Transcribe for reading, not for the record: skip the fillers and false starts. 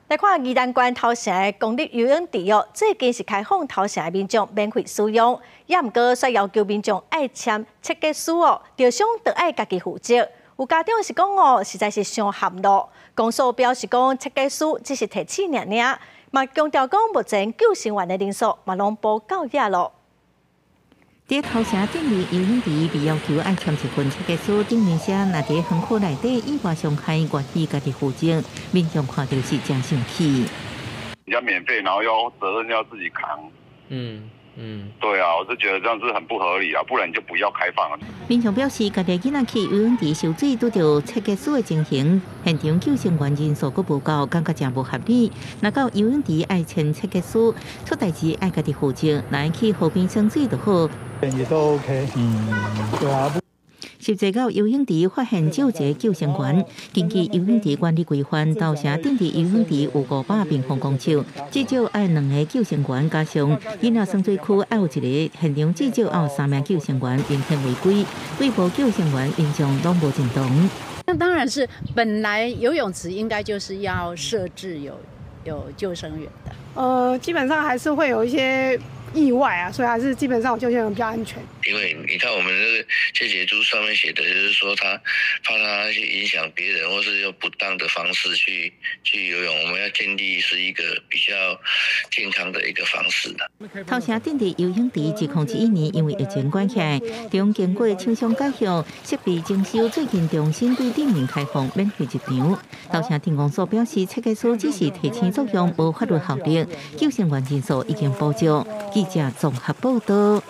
来看宜兰县头城的公立游泳池最近是开放头城的民众免费使用，也毋过需要求民众爱签设计书着想着爱家己负责。有家长是讲实在是伤含糊。公所表示讲，设计书只是提醒尔尔，嘛强调讲目前救生员的人数嘛拢无够野咯。伫头城顶立游泳池被要求爱签一份设计书，顶面写若伫河口内底意外伤害，愿意家己负责。民众看到是真生气。人家免费，然后要责任要自己扛。对啊，我是觉得这样是很不合理啊，不然你就不要开放了。民众表示，家己囡仔去游泳池受水，拄到设计书的情形，现场救生员人数阁无够，感觉真无合理。若到游泳池爱签设计书，出代志爱家己负责，若去河边玩水就好。也都 OK，对啊。实际到游泳池发现少一个救生员，根据游泳池管理规范，头城顶伫游泳池有500平方公尺，至少爱2个救生员，加上囡仔玩水区爱有1个，现场至少要有3名救生员，明显违规。对无救生员，民众拢无认同。那当然是本来游泳池应该就是要设置有救生员的。基本上还是会有一些意外啊，所以还是基本上救生员比较安全。因为你看我们这个切结书上面写的，就是说他怕他去影响别人，或是用不当的方式去游泳，我们要建立是一个比较健康的一个方式的。头城顶伫游泳池2011年因为疫情关起来，中经过厂商改善设备征收，最近重新对顶面开放免费一场。头城电工所表示，设计书只是提醒作用，无法律效力，救生员人数已经补足。记者综合报道。